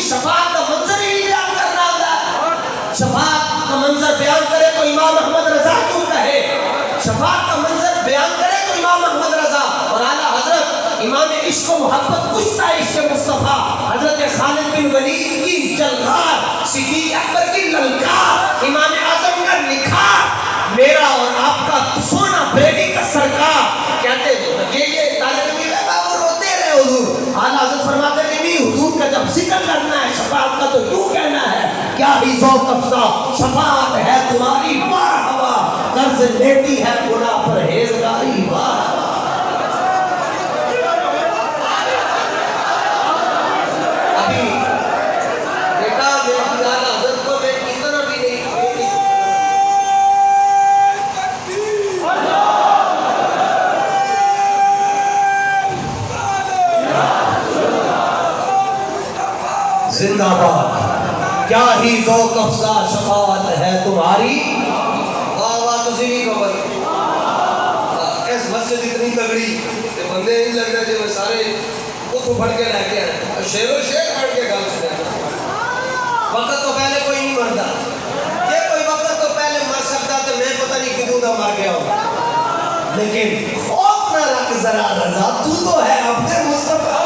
کی شفاعت کا منظر ہی بیان کرنا ہوتا ہے. شفاعت کا منظر بیان کرے تو امام احمد رضا کیوں کہے, شفاعت کا منظر بیان کرے تو امام احمد رضا. اور اعلیٰ حضرت امام عشق و محبت کشتہ عشق مصطفیٰ حضرت خالد بن ولید کی جلغار, صدیق اکبر کی للکار, امام اعظم کا نکھار, میرا اور آپ کا سونا بیٹی کا سرکار. کہتے یہ طالب علم ہے وہ روتے رہے حضور. اعلیٰ حضرت فرماتے ہیں نہیں, حضور کا جب ذکر کرنا ہے شفاعت کا تو کیوں کہنا ہے, کیا ہی ذوق افزا شفاعت ہے تمہاری مرحبا, قرض لیتی ہے گناہ پرہیزگاری مرحبا. ابھی بیٹا میری اعلیٰ حضرت کو میں اتنا بھی نہیں زندہ باد, کیا ہی ذوق افزا شفاعت ہے تمہاری. واہ واہ تسی بھی کہو اس مسجد اتنی تگڑی کہ بندے نہیں لگ رہے تھے سارے اٹھ پڑھ کے لے کے آئے, شیر و شیر پڑھ کے گل سنے. وقت تو پہلے کوئی نہیں مرتا, یہ کوئی وقت تو پہلے مر سکتا تو میں پتہ نہیں کدوں دا مر گیا ہوں. لیکن خوف نہ رکھ ذرا رضا, تو ہے اپنے مصطفیٰ,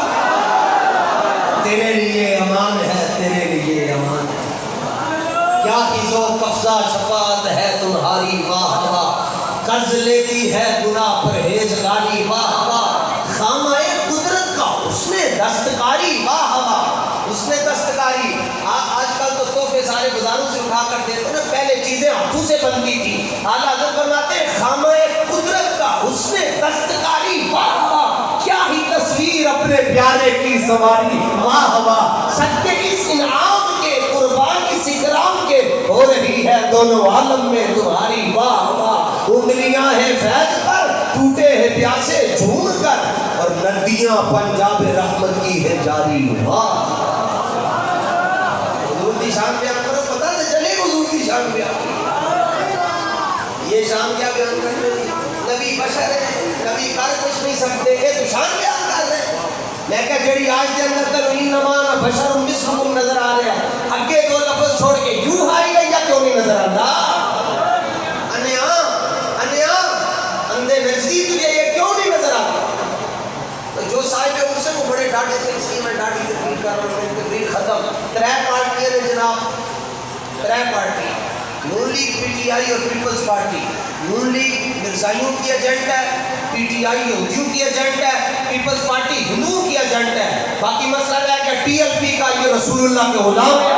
تیرے لیے امان ہے, تیرے لیے امان ہے. کیا ہی ذوق افزا شفاعت ہے تمہاری واہ واہ, قرض لیتی ہے گناہ پرہیزگاری واہ واہ, خامہ قدرت کا اس نے دستکاری واہ واہ, اس نے دستکاری. آج کل تو تحفے سارے بازاروں سے اٹھا کر دیتے نا, پہلے چیزیں ہاتھوں سے بنتی تھی. اعلیٰ حضرت فرماتے ہیں خامہ قدرت کا اس نے دستکاری واہ واہ, کیا ہی تصویر اپنے پیارے کی سواری واہ واہ. صدقے اس انعام کے قربان اس اکرام کے ہو رہی ہے دونوں عالم میں تمہاری واہ واہ. انگلیاں ہیں فیض پر, ٹوٹے ہیں پیاسے جھوم کر, اور ندیاں پنجاب رحمت کی ہے جاری واہ. حضور کی شان بیان کرو, پتہ نہ چلے حضور کی شان بیان. یہ شان کیا بیان کرنے دی, نبی بشر ہے, نبی کر کچھ نہیں سکتے, یہ تو شان بیان کر رہے ہیں. میں کہا جڑی آج کے اندر تنوین نمانا بشر مثلکم نظر آ رہا ہے, اگے دو لفظ چھوڑ کے یوں ہائی گئی یا کیوں نہیں نظر آتا. انیا اندھے نزدی تجھے یہ کیوں نہیں نظر آتا. تو جو صاحب ہے اس سے وہ بڑے ڈاٹے تھے, اس لیے میں ڈاٹی تقریر کر رہا ہوں, تقریر ختم. 3 پارٹیاں نے جناب, 3 party, Noon League, P T I اور پیپلز پارٹی. نون لیگ مرزائیوں کی ایجنٹ ہے, پی ٹی آئی یہودیوں کی ایجنٹ ہے, پیپلز پارٹی ہندوؤں کی ایجنٹ ہے. باقی مسئلہ ہے کہ ٹی ایل پی کا یہ رسول اللہ کے غلام ہے,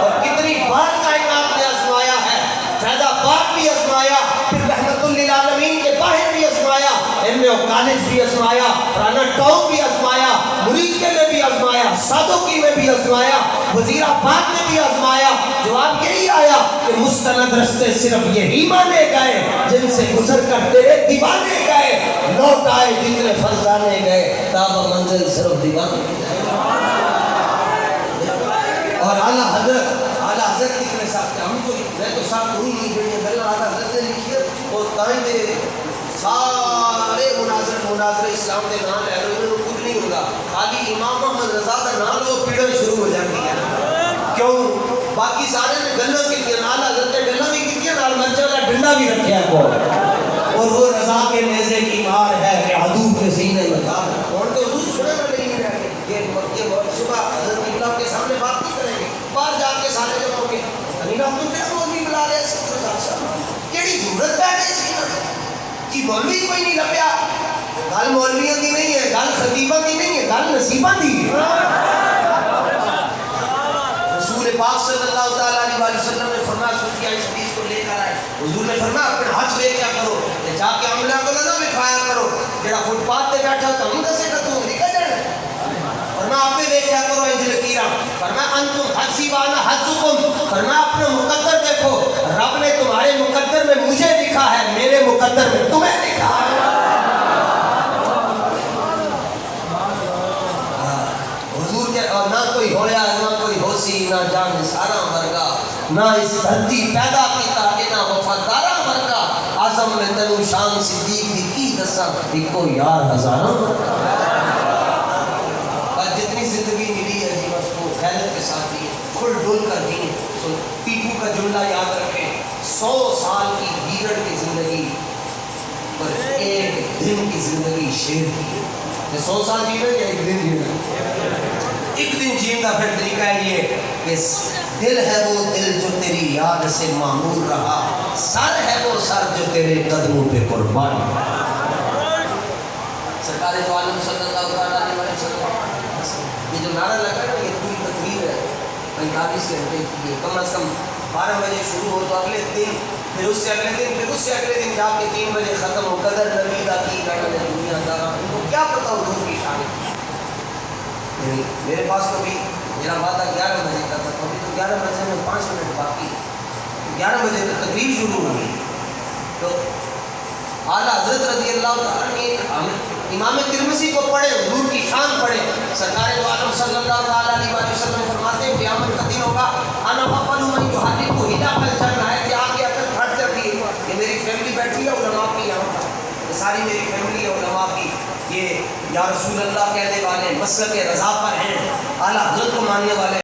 اور کتنی بار کائنات نے آزمایا ہے. فیض آباد بھی آزمایا, پھر رحمت للعالمین کے باہر بھی آزمایا, ایم اے کالج بھی آزمایا, رانا ٹاؤن بھی آزمایا, مریدکے میں بھی آزمایا, سادوکی میں بھی آزمایا, وزیر آباد میں بھی آزمایا. جواب یہی آیا کہ مستند رستے صرف یہی مانے گئے جن سے گزر کر تیرے دیوانے گئے, لوٹ آئے جتنے فرزانے گئے, تاب منزل صرف دیوانے گئے. اور اعلیٰ حضرت کتنے صاحب ہم تو میں تو صاحب ہوئی نہیں گئی ہے, اعلیٰ حضرت نے لکھی ہے, اور تائیں دے سارے مناظر اسلام کے نام لے رہے ہیں, کچھ نہیں ہوگا, خالی امام محمد رضا کا نام لو پیڑے شروع ہو جاتی ہے. کیوں, باقی سارے نے گلہ کی تھی, اعلیٰ حضرت نے گلہ بھی کی تھی, نال مرچے والا ڈنڈا بھی رکھا ہے کو, اور وہ رضا کے نیزے کی مار ہے کہ عدو کے سینے میں دار ہے. اور تو حضور سنے میں نہیں رہے, یہ صبح حضرت اللہ کے سامنے بات نہیں کریں گے, باہر جا کے سارے جب ہوں گے انہیں ہم تو کیا مولوی بلا رہے ہیں, کیڑی ضرورت ہے اس کی مولوی کوئی نہیں لبیا. گل مولویوں کی نہیں ہے, گل خطیبہ کی نہیں ہے, گل نصیبہ کی ہے. رسول پاک صلی اللہ تعالیٰ علیہ وسلم نے فرمایا, سوچیا اس حدیث کو لے کر آئے, حضور نے فرمایا اپنے ہاتھ لے کیا کرو, جا کے عملہ کو نہ بکھایا کرو, جڑا فٹ پاتھ پہ بیٹھا تو ہم دسے گا تو نکل جانا. فرمایا آپ نے دیکھا کرو انج لکیرہ, فرمایا انتم حسیبانا حسکم, فرمایا اپنا مقدر دیکھو, رب نے تمہارے مقدر میں مجھے لکھا ہے, میرے مقدر میں تمہیں لکھا ہے. حضور کے اور نہ کوئی ہویا, نہ کوئی ہوسی, نہ جان سارا مرگا, نہ اس دھرتی پیدا کیتا کہ نہ وفادارا مرگا. اعظم میں تنو شان صدیق دی کی دساں, ایکو یار ہزاراں مرگا. جتنی زندگی ملی ہے جی جملہ یاد رکھیں، 100 سال کی گیدڑ کی زندگی پر 1 دن کی زندگی شیر کی. 100 سال جینا یا 1 دن جینا؟ 1 دن جینا. پھر طریقہ ہے یہ کہ دل ہے وہ دل جو تیری یاد سے معمور رہا، سر ہے وہ سر جو تیرے قدموں پہ قربان. سرکار دو عالم صلی اللہ علیہ وسلم، یہ جو نعرہ لگا ہے یہ پوری تقریر ہے 45 گھنٹے کی. کم از کم 12 بجے شروع ہو تو اگلے دن، پھر اس سے اگلے دن، پھر اس سے اگلے دن جا کے 3 بجے ختم ہو. قدر نبی کا کی کرنے دنیا دارا، ان کو کیا پتا حضور کی شان. میرے پاس تو بھی میرا وعدہ 11 بجے کا تھا، ابھی تو 11 بجے میں 5 منٹ باقی. 11 بجے تو تقریر شروع ہوگی. تو اعلیٰ حضرت رضی اللہ تعالیٰ نے امام ترمذی کو پڑھے، حضور کی شان پڑھے. سرکار دو عالم صلی اللہ علیہ وسلم فرماتے ہیں قیامت کا دن ہوگا، انا اول من یحرک حجاب الجنہ، ہے کہ آگے اگر پھٹ جاتی ہے. یہ میری فیملی بیٹھی ہے علماء کی یہاں پر، یہ ساری میری فیملی ہے علماء کی، یہ یا رسول اللہ کہنے والے مسلک رضا پر ہیں، اعلیٰ حضرت کو ماننے والے